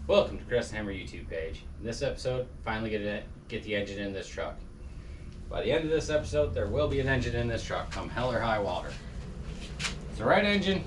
Welcome to Crest Hammer YouTube page. In this episode, finally get the engine in this truck. By the end of this episode, there will be an engine in this truck, come hell or high water. It's the right engine.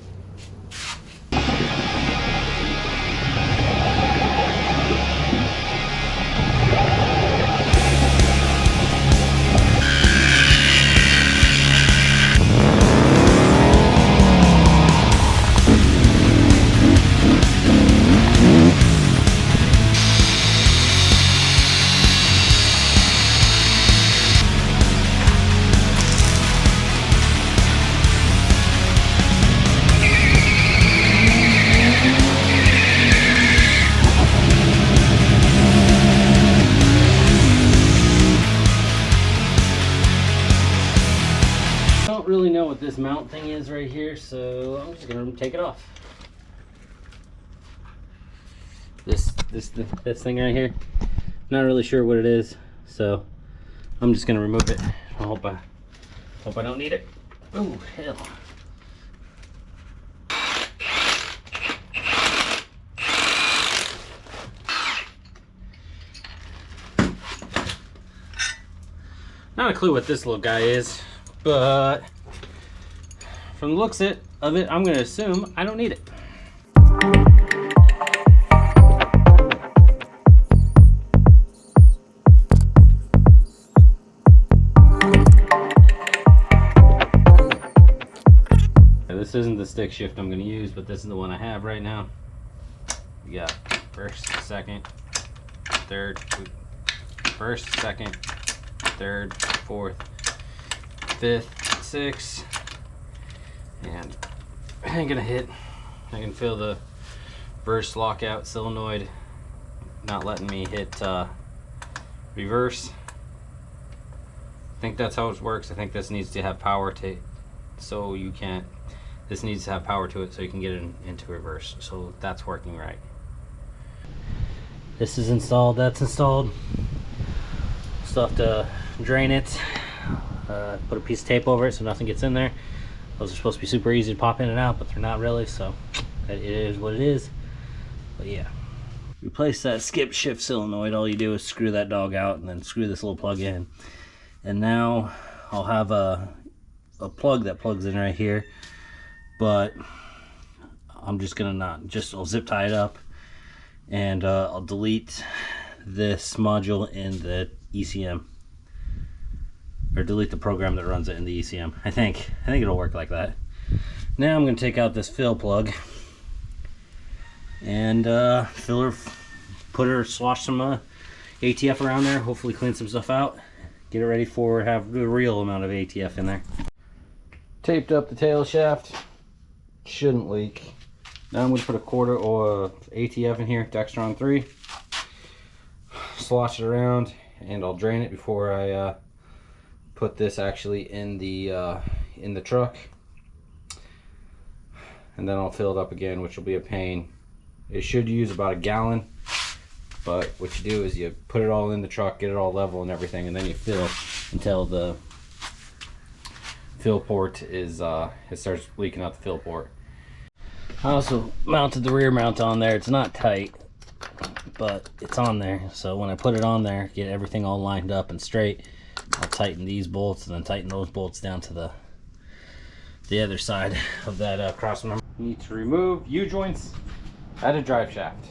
Really know what this mount thing is right here, so I'm just gonna take it off. This thing right here, not really sure what it is, so I'm just gonna remove it. I hope I don't need it. Oh hell. Not a clue what this little guy is, but from the looks of it, I'm going to assume I don't need it. This isn't the stick shift I'm going to use, but this is the one I have right now. We got first, second, third, first, second, third, fourth, fifth, sixth, and I ain't gonna hit. I can feel the reverse lockout solenoid not letting me hit reverse. I think that's how it works. I think this needs to have power to, so you can't. This needs to have power to it so you can get it into reverse. So that's working right. This is installed. That's installed. Still have to drain it. Put a piece of tape over it so nothing gets in there. Those are supposed to be super easy to pop in and out, but they're not really, so it is what it is. But yeah, replace that skip shift solenoid. All you do is screw that dog out and then screw this little plug in, and now I'll have a plug that plugs in right here, but I'm just gonna I'll zip tie it up, and I'll delete this module in the ECM, or delete the program that runs it in the ECM. I think it'll work like that. Now I'm going to take out this fill plug and slosh some ATF around there, hopefully clean some stuff out, get it ready for have the real amount of ATF in there. Taped up the tail shaft, shouldn't leak. Now I'm going to put a quarter of ATF in here, Dextron 3, slosh it around, and I'll drain it before I put this actually in the truck, and then I'll fill it up again, which will be a pain. It should use about a gallon, but what you do is you put it all in the truck, get it all level and everything, and then you fill until the fill port is it starts leaking out the fill port. I also mounted the rear mount on there. It's not tight, but it's on there, so when I put it on there, get everything all lined up and straight, I'll tighten these bolts and then tighten those bolts down to the other side of that cross member. Need to remove U-joints at a drive shaft.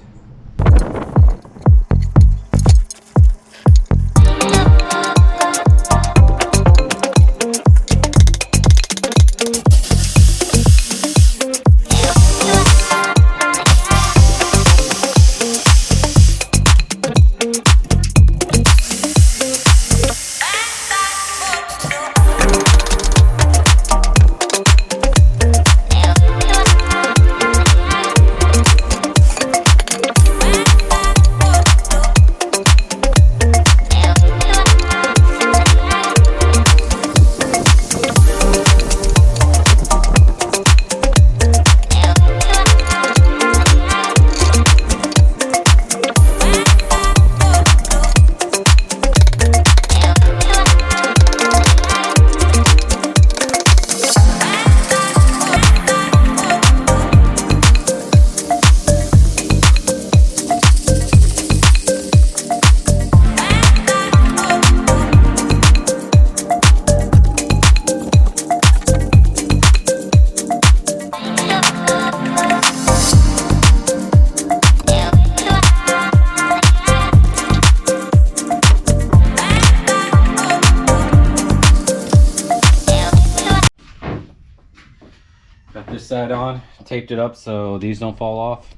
side on, taped it up so these don't fall off,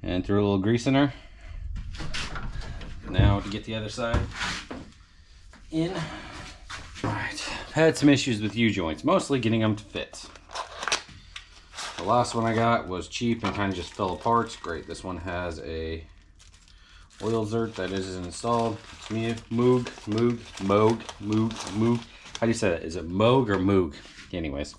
and threw a little grease in there. Now to get the other side in. Alright, had some issues with U-joints, mostly getting them to fit. The last one I got was cheap and kind of just fell apart. Great, this one has a oil zert that isn't installed. It's me, Moog. How do you say that? Is it Moog or Moog? Anyways.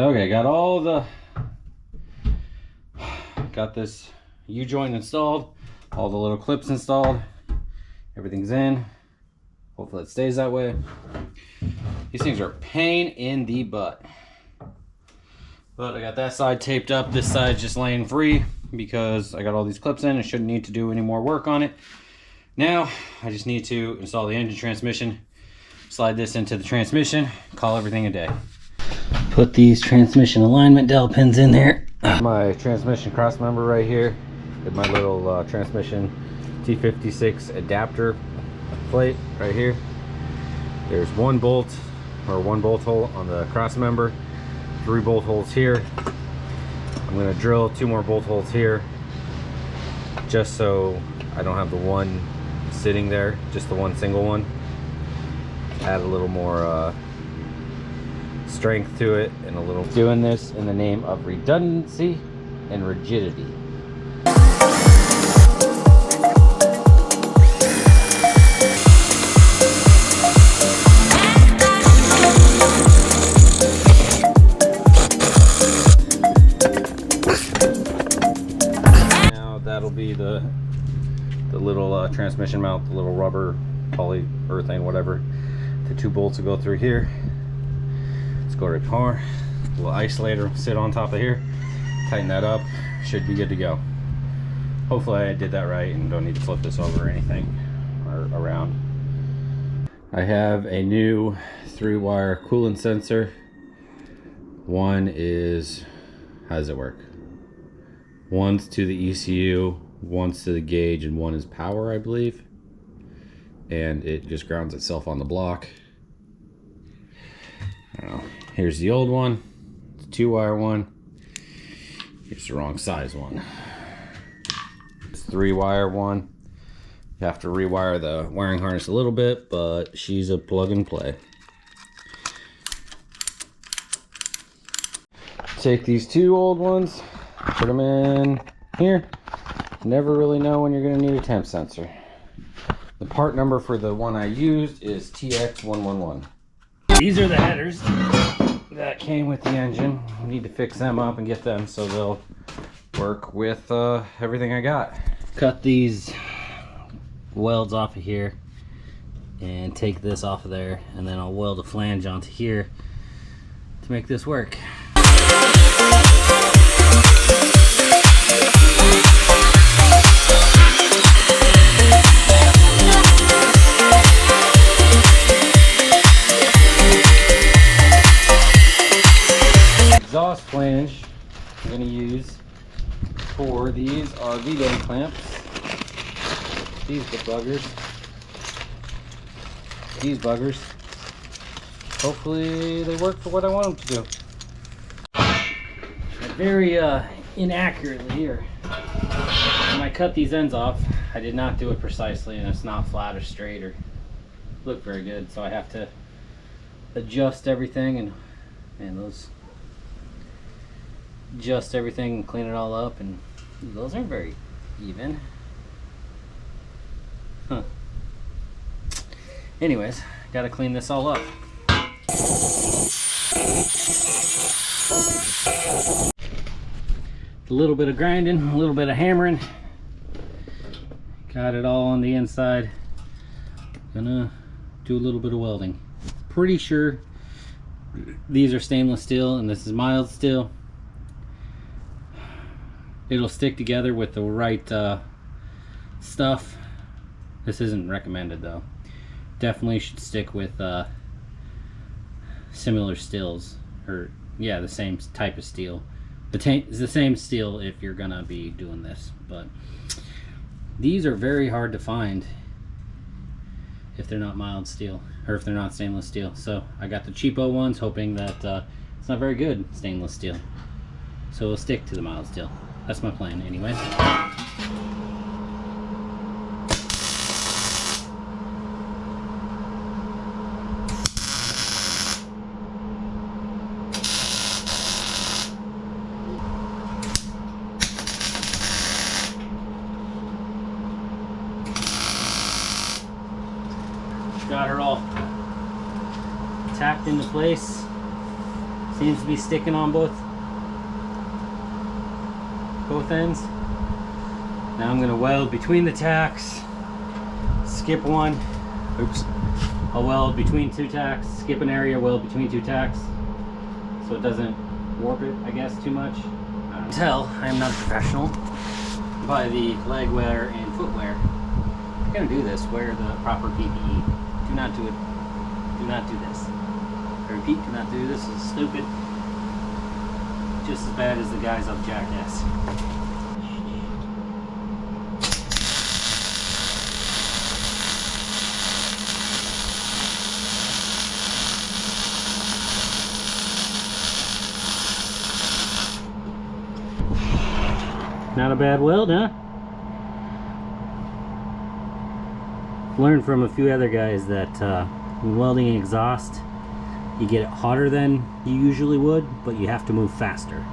Okay, got this U-joint installed, all the little clips installed, everything's in. Hopefully it stays that way. These things are a pain in the butt. But I got that side taped up, this side's just laying free because I got all these clips in. I shouldn't need to do any more work on it. Now, I just need to install the engine transmission, slide this into the transmission, call everything a day. Put these transmission alignment dowel pins in there. My transmission cross member right here with my little transmission T56 adapter plate right here. There's one bolt hole on the cross member, 3 bolt holes here. I'm going to drill 2 more bolt holes here just so I don't have the one sitting there, just the one single one. Add a little more strength to it and a little. Doing this in the name of redundancy and rigidity. Now that'll be the little transmission mount, the little rubber polyurethane, whatever. The 2 bolts will go through here. Go to par, a little isolator sit on top of here, tighten that up, should be good to go. Hopefully I did that right and don't need to flip this over or anything or around. I have a new 3-wire coolant sensor. One is, how does it work? One's to the ECU, one's to the gauge, and one is power, I believe. And it just grounds itself on the block. I don't know. Here's the old one. It's a 2-wire one. Here's the wrong size one. It's a 3-wire one. You have to rewire the wiring harness a little bit, but she's a plug and play. Take these 2 old ones, put them in here. Never really know when you're going to need a temp sensor. The part number for the one I used is TX111. These are the headers that came with the engine. We need to fix them up and get them so they'll work with everything I got. Cut these welds off of here and take this off of there, and then I'll weld a flange onto here to make this work. Exhaust flange I'm going to use for these are V-bend clamps. These buggers. Hopefully they work for what I want them to do. Very inaccurately here. When I cut these ends off, I did not do it precisely, and it's not flat or straight or look very good, so I have to adjust everything and adjust everything and clean it all up, and those aren't very even. Huh. Anyways, gotta clean this all up. A little bit of grinding, a little bit of hammering. Got it all on the inside. Gonna do a little bit of welding. Pretty sure these are stainless steel and this is mild steel. It'll stick together with the right stuff. This isn't recommended though. Definitely should stick with similar steels, or yeah, the same type of steel. It's the same steel if you're gonna be doing this, but these are very hard to find if they're not mild steel, or if they're not stainless steel. So I got the cheapo ones, hoping that it's not very good stainless steel, so we'll stick to the mild steel. That's my plan anyways. Got her all tacked into place. Seems to be sticking on both ends. Now I'm gonna weld between the tacks, skip one. Oops. I'll weld between two tacks, skip an area, weld between two tacks, so it doesn't warp it, I guess, too much. I can tell I am not a professional by the leg wear and footwear. If you're gonna do this, wear the proper PPE. Do not do it. Do not do this. I repeat, do not do this. It's stupid. Just as bad as the guys of Jackass. Not a bad weld, huh? Learned from a few other guys that when welding an exhaust, you get it hotter than you usually would, but you have to move faster.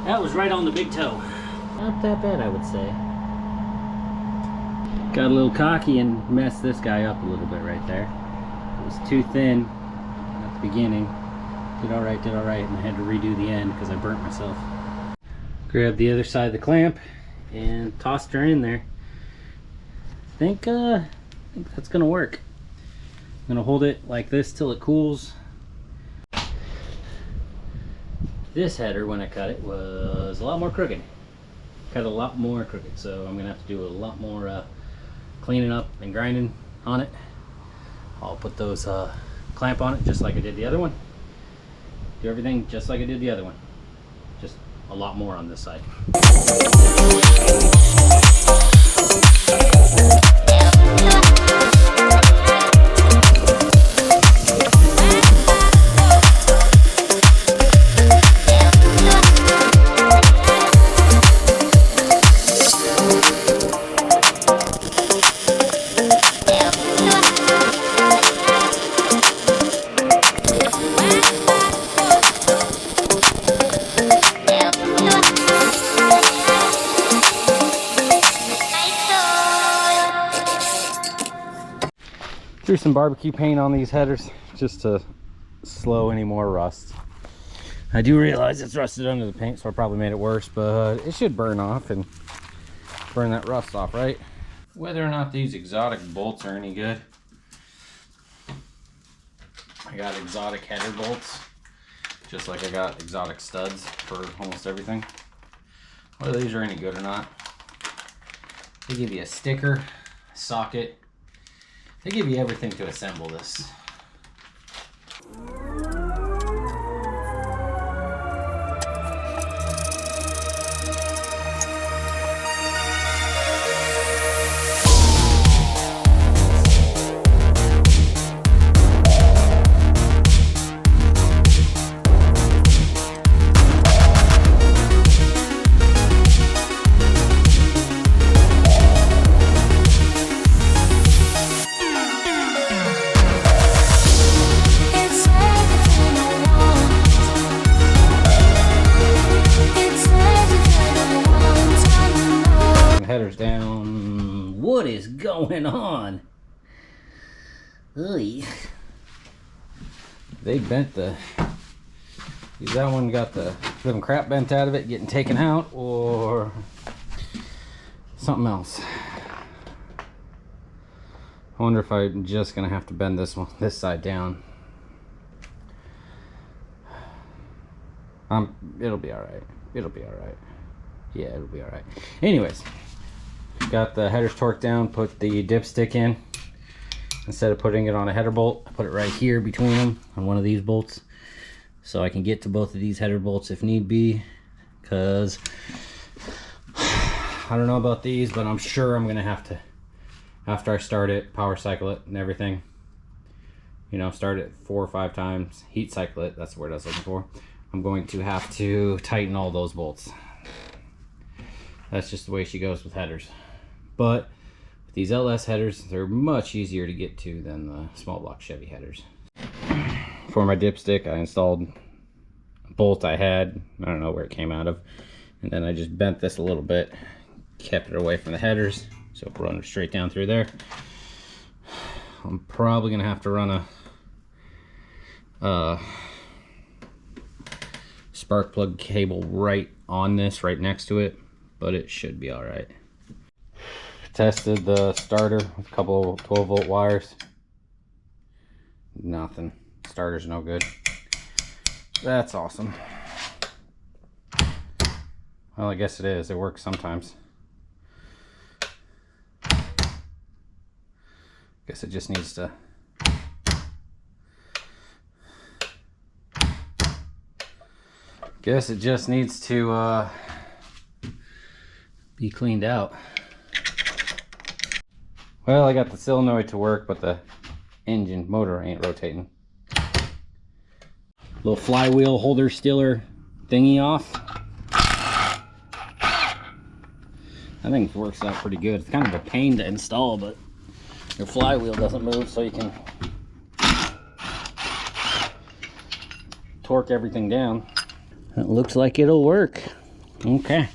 That was right on the big toe. Not that bad, I would say. Got a little cocky and messed this guy up a little bit right there. It was too thin at the beginning. Did all right, and I had to redo the end because I burnt myself. Grabbed the other side of the clamp and tossed her in there. I think that's gonna work. I'm gonna hold it like this till it cools. This header, when I cut it, was a lot more crooked. Cut a lot more crooked, so I'm gonna have to do a lot more cleaning up and grinding on it. I'll put those clamp on it just like I did the other one. Do everything just like I did the other one. Just a lot more on this side. Threw some barbecue paint on these headers just to slow any more rust. I do realize it's rusted under the paint, so I probably made it worse, but it should burn off and burn that rust off, right? Whether or not these exotic bolts are any good, I got exotic header bolts, just like I got exotic studs for almost everything. Whether these are any good or not, they give you a sticker, a socket, They give you everything to assemble this. Headers down. What is going on? Oy. They bent the. That one got the living crap bent out of it, getting taken out, or something else. I wonder if I'm just gonna have to bend this one, this side down. It'll be all right. It'll be all right. Yeah, it'll be all right. Anyways, got the headers torqued down. Put the dipstick in. Instead of putting it on a header bolt, I put it right here between them on one of these bolts, so I can get to both of these header bolts if need be. Because I don't know about these, but I'm sure I'm gonna have to, after I start it, power cycle it and everything, you know, start it 4 or 5 times, heat cycle it, that's the word I was looking for. I'm going to have to tighten all those bolts. That's just the way she goes with headers. But with these LS headers, they're much easier to get to than the small block Chevy headers. For my dipstick, I installed a bolt I had, I don't know where it came out of, and then I just bent this a little bit, kept it away from the headers, so it runs straight down through there. I'm probably gonna have to run a spark plug cable right on this, right next to it, but it should be all right. Tested the starter with a couple of 12-volt wires. Nothing. Starter's no good. That's awesome. Well, I guess it is. It works sometimes. Guess it just needs to be cleaned out. Well, I got the solenoid to work, but the engine motor ain't rotating. Little flywheel holder stiller thingy off. I think it works out pretty good. It's kind of a pain to install, but your flywheel doesn't move, so you can torque everything down. It looks like it'll work. Okay.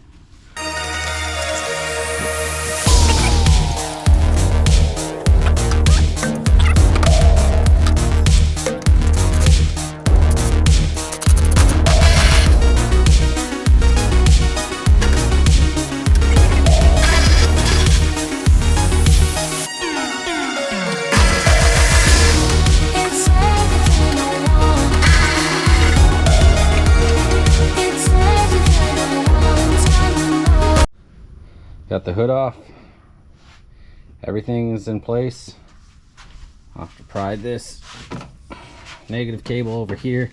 Got the hood off. Everything's in place. I'll have to pry this negative cable over here.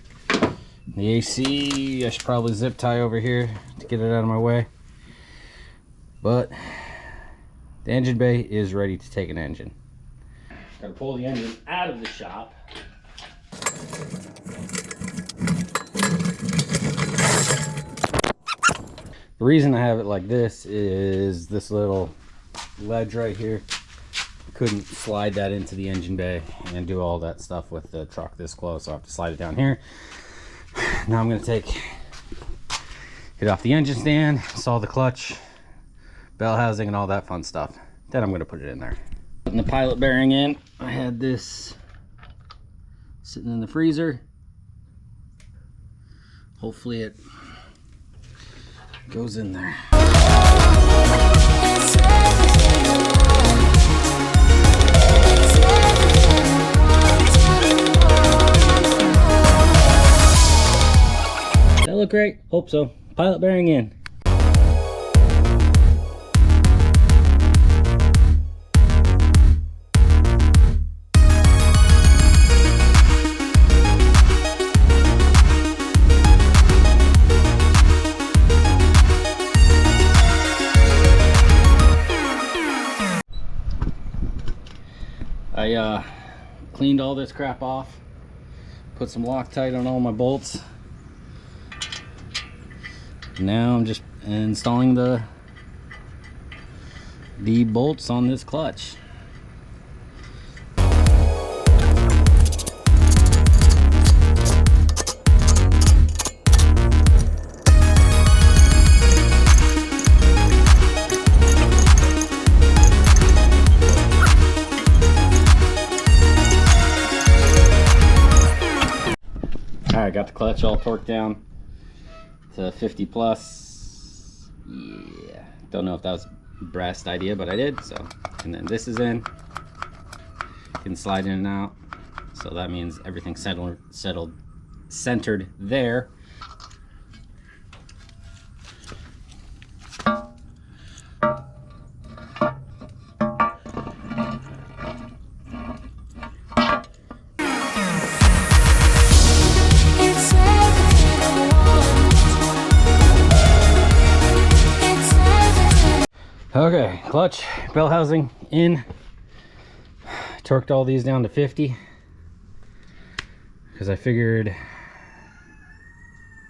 The AC, I should probably zip tie over here to get it out of my way. But the engine bay is ready to take an engine. Gotta pull the engine out of the shop. The reason I have it like this is this little ledge right here. Couldn't slide that into the engine bay and do all that stuff with the truck this close, so I have to slide it down here. Now I'm going to take it off the engine stand, install the clutch, bell housing, and all that fun stuff. Then I'm going to put it in there. Putting the pilot bearing in, I had this sitting in the freezer. Hopefully it goes in there. That look great? Hope so. Pilot bearing in. I cleaned all this crap off, put some Loctite on all my bolts. Now I'm just installing the bolts on this clutch. Alright, got the clutch all torqued down to 50 plus. Yeah, don't know if that was a best idea, but I did. So, and then this is in. You can slide in and out. So that means everything's centered there. Okay, clutch, bell housing in. Torqued all these down to 50 because I figured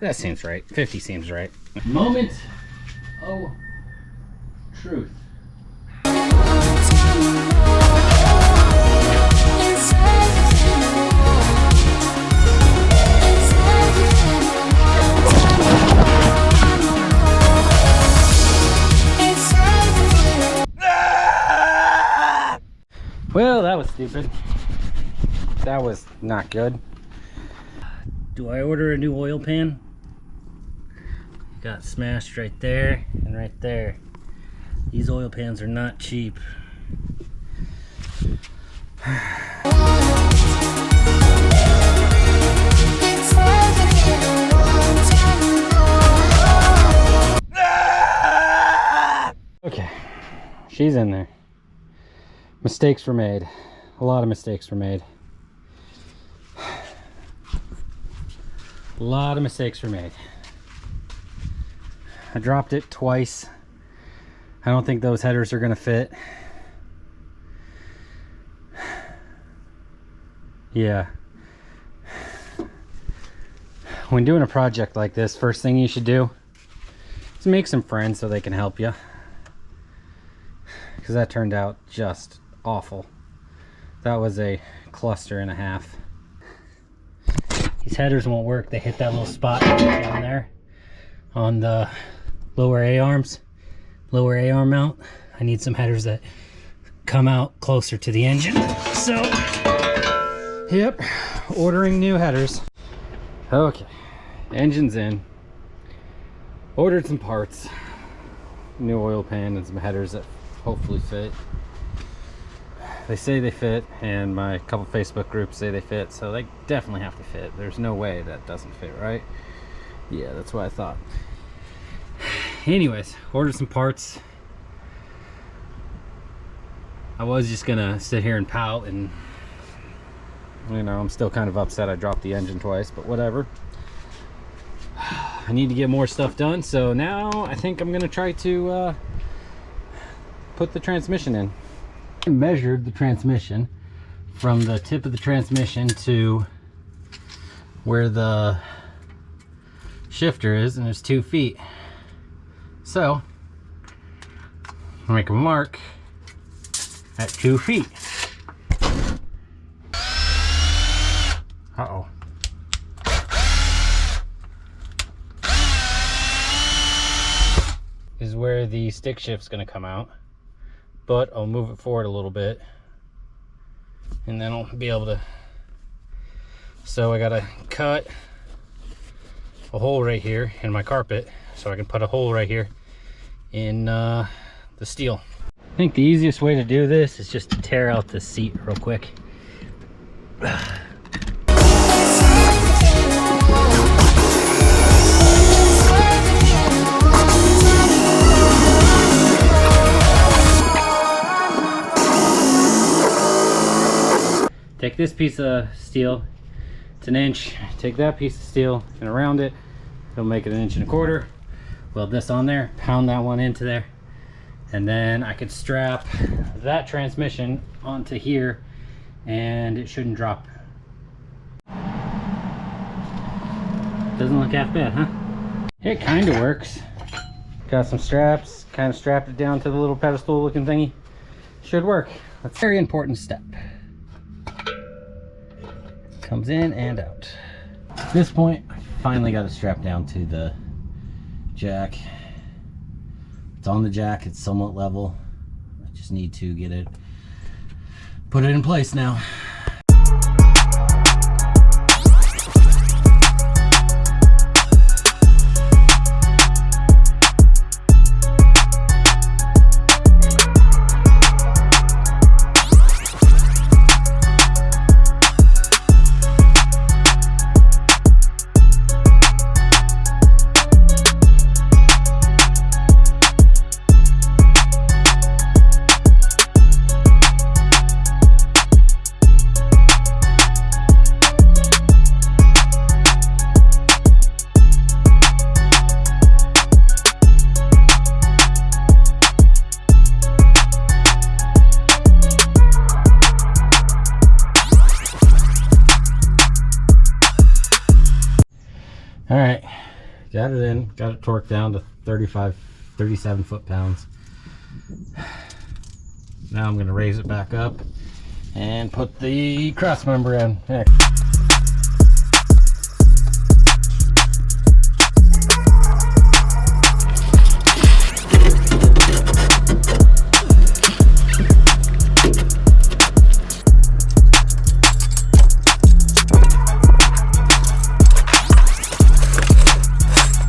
that seems right. 50 seems right. Moment of truth. Well, that was stupid. That was not good. Do I order a new oil pan? Got smashed right there and right there. These oil pans are not cheap. Okay, she's in there. Mistakes were made. A lot of mistakes were made. A lot of mistakes were made. I dropped it twice. I don't think those headers are gonna fit. Yeah. When doing a project like this, first thing you should do is make some friends so they can help you. Because that turned out just awful. That was a cluster and a half. These headers won't work. They hit that little spot down there on the lower A-arms, lower A-arm mount. I need some headers that come out closer to the engine. So, yep, ordering new headers. Okay, engine's in. Ordered some parts, new oil pan and some headers that hopefully fit. They say they fit, and my couple Facebook groups say they fit, so they definitely have to fit. There's no way that doesn't fit, right? Yeah, that's what I thought. Anyways, ordered some parts. I was just gonna sit here and pout, and you know, I'm still kind of upset I dropped the engine twice, but whatever. I need to get more stuff done, so now I think I'm gonna try to put the transmission in. I measured the transmission from the tip of the transmission to where the shifter is, and it's 2 feet. So I'll make a mark at 2 feet. Uh-oh. Is where the stick shift's going to come out, but I'll move it forward a little bit and then I'll be able to. So I got to cut a hole right here in my carpet so I can put a hole right here in the steel. I think the easiest way to do this is just to tear out the seat real quick. Take this piece of steel, it's 1 inch, take that piece of steel and around it, it'll make it 1 1/4 inch. Weld this on there, pound that one into there, and then I could strap that transmission onto here and it shouldn't drop. Doesn't look half bad, huh? It kind of works. Got some straps, kind of strapped it down to the little pedestal looking thingy. Should work. That's a very important step. Comes in and out. At this point, I finally got it strapped down to the jack. It's on the jack, it's somewhat level. I just need to get it, put it in place now. All right, got it in, got it torqued down to 37 foot-pounds. Now I'm gonna raise it back up and put the cross member in. Heck.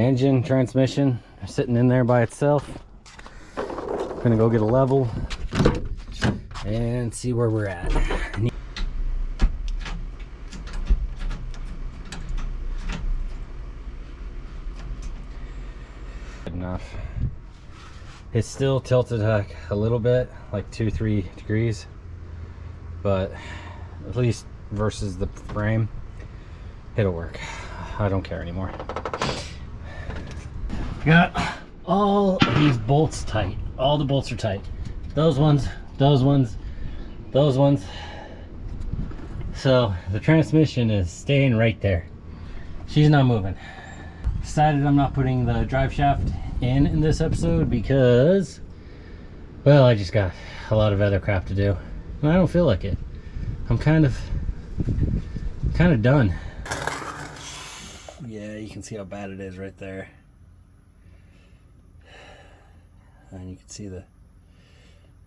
Engine, transmission are sitting in there by itself. Gonna go get a level and see where we're at. Good enough. It's still tilted like a little bit, like 2-3 degrees, but at least versus the frame, it'll work. I don't care anymore. Got all these bolts tight. All the bolts are tight. Those ones, those ones, those ones. So the transmission is staying right there. She's not moving. Decided I'm not putting the drive shaft in this episode because, well, I just got a lot of other crap to do. And I don't feel like it. I'm kind of done. Yeah, you can see how bad it is right there. And you can see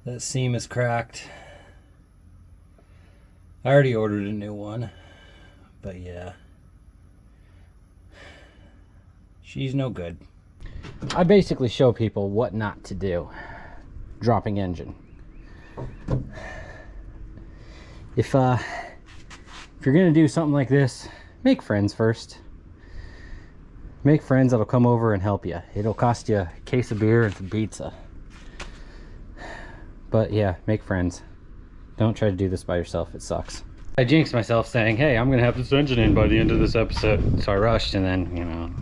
that seam is cracked. I already ordered a new one, but yeah, she's no good. I basically show people what not to do dropping engine. If you're gonna do something like this, make friends first. Make friends that'll come over and help you. It'll cost you a case of beer and some pizza. But yeah, make friends. Don't try to do this by yourself, it sucks. I jinxed myself saying, hey, I'm gonna have this engine in by the end of this episode. So I rushed and then, you know,